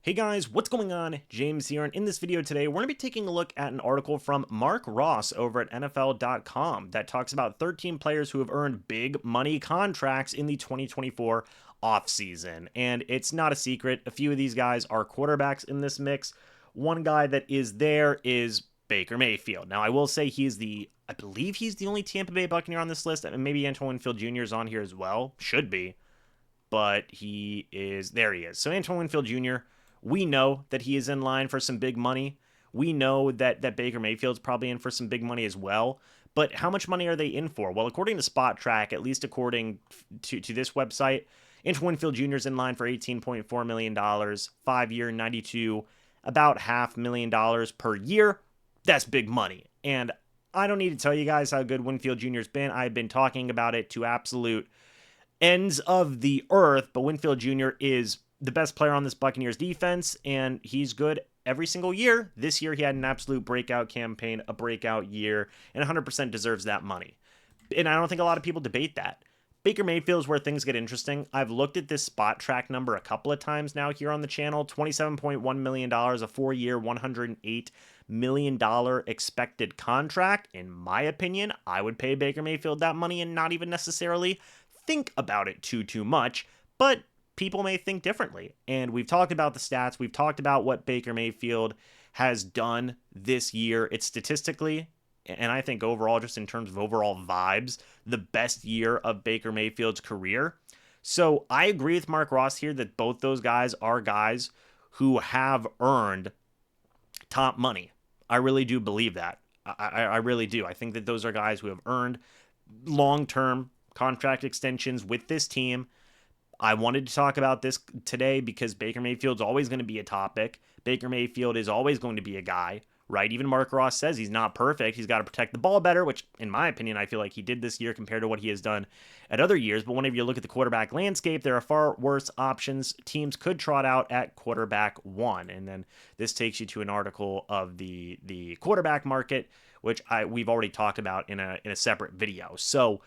Hey guys, what's going on? James here, and in this video today, we're going to be taking a look at an article from Mark Ross over at NFL.com that talks about 13 players who have earned big money contracts in the 2024 offseason. And it's not a secret, a few of these guys are quarterbacks in this mix. One guy that is there is Baker Mayfield. Now, I will say I believe he's the only Tampa Bay Buccaneer on this list, and maybe Antoine Winfield Jr. is on here as well. Should be. But there he is. So Antoine Winfield Jr., we know that he is in line for some big money. We know that Baker Mayfield's probably in for some big money as well. But how much money are they in for? Well, according to Spot Track, at least according to this website, Antoine Winfield Jr. is in line for $18.4 million, 5-year, 92, about $500,000 per year. That's big money. And I don't need to tell you guys how good Winfield Jr.'s been. I've been talking about it to absolute ends of the earth, but Winfield Jr. is the best player on this Buccaneers defense, and he's good every single year. This year, he had an absolute breakout campaign, a breakout year, and 100% deserves that money. And I don't think a lot of people debate that. Baker Mayfield is where things get interesting. I've looked at this Spot Track number a couple of times now here on the channel. $27.1 million, a 4-year, $108 million expected contract. In my opinion, I would pay Baker Mayfield that money and not even necessarily think about it too much, but people may think differently. And we've talked about the stats. We've talked about what Baker Mayfield has done this year. It's statistically, and I think overall, just in terms of overall vibes, the best year of Baker Mayfield's career. So I agree with Mark Ross here that both those guys are guys who have earned top money. I really do believe that. I really do. I think that those are guys who have earned long-term contract extensions with this team. I wanted to talk about this today because Baker Mayfield's always going to be a topic. Baker Mayfield is always going to be a guy, right? Even Mark Ross says he's not perfect. He's got to protect the ball better, which in my opinion, I feel like he did this year compared to what he has done at other years. But whenever you look at the quarterback landscape, there are far worse options teams could trot out at quarterback one. And then this takes you to an article of the quarterback market, which we've already talked about in a separate video. So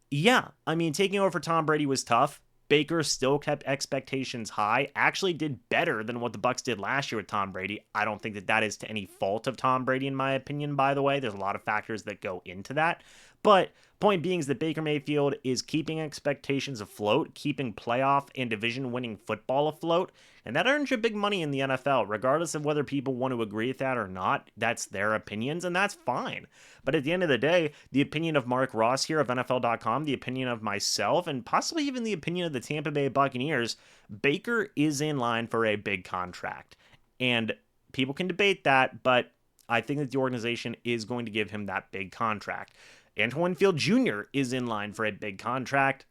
yeah, I mean, taking over for Tom Brady was tough. Baker still kept expectations high, actually did better than what the Bucs did last year with Tom Brady. I don't think that is to any fault of Tom Brady, in my opinion, by the way. There's a lot of factors that go into that. But point being is that Baker Mayfield is keeping expectations afloat, keeping playoff and division-winning football afloat, and that earns you big money in the NFL, regardless of whether people want to agree with that or not. That's their opinions, and that's fine. But at the end of the day, the opinion of Mark Ross here of NFL.com, the opinion of myself, and possibly even the opinion of the Tampa Bay Buccaneers, Baker is in line for a big contract. And people can debate that, but I think that the organization is going to give him that big contract. Antoine Winfield Jr. is in line for a big contract.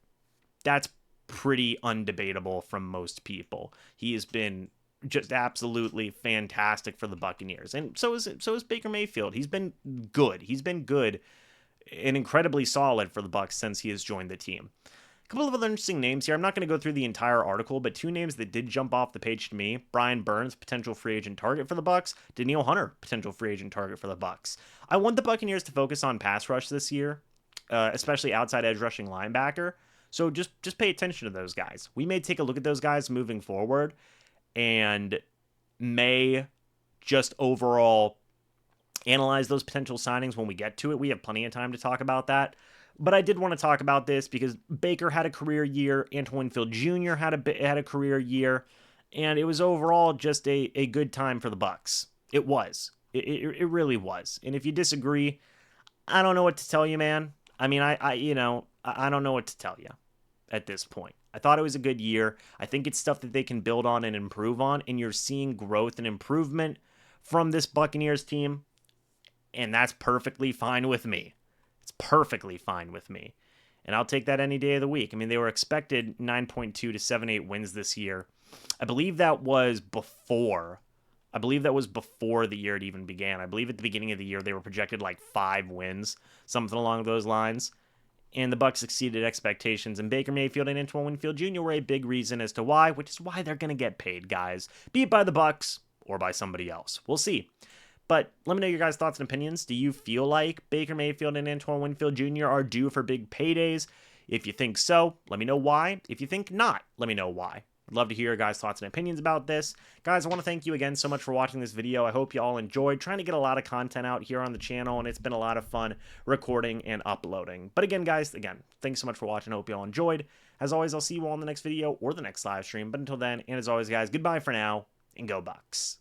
That's pretty undebatable from most people. He has been just absolutely fantastic for the Buccaneers. And so is Baker Mayfield. He's been good. He's been good and incredibly solid for the Bucs since he has joined the team. A couple of other interesting names here. I'm not going to go through the entire article, but two names that did jump off the page to me. Brian Burns, potential free agent target for the Bucs. Danielle Hunter, potential free agent target for the Bucs. I want the Buccaneers to focus on pass rush this year, especially outside edge rushing linebacker. So just pay attention to those guys. We may take a look at those guys moving forward and may just overall analyze those potential signings when we get to it. We have plenty of time to talk about that. But I did want to talk about this because Baker had a career year, Antoine Winfield Jr. had a career year, and it was overall just a good time for the Bucs. It was. It really was. And if you disagree, I don't know what to tell you, man. I mean, I don't know what to tell you at this point. I thought it was a good year. I think it's stuff that they can build on and improve on, and you're seeing growth and improvement from this Buccaneers team, and that's perfectly fine with me. It's perfectly fine with me, and I'll take that any day of the week. I mean, they were expected 9.2 to 7.8 wins this year. I believe that was before the year it even began. I believe at the beginning of the year they were projected like 5 wins, something along those lines. And the Bucs exceeded expectations, and Baker Mayfield and Antoine Winfield Jr. were a big reason as to why, which is why they're going to get paid, guys. Be it by the Bucs or by somebody else. We'll see. But let me know your guys' thoughts and opinions. Do you feel like Baker Mayfield and Antoine Winfield Jr. are due for big paydays? If you think so, let me know why. If you think not, let me know why. Love to hear your guys' thoughts and opinions about this. Guys, I want to thank you again so much for watching this video. I hope you all enjoyed. Trying to get a lot of content out here on the channel, and it's been a lot of fun recording and uploading. But again, guys, thanks so much for watching. I hope you all enjoyed. As always, I'll see you all in the next video or the next live stream. But until then, and as always, guys, goodbye for now, and go Bucs.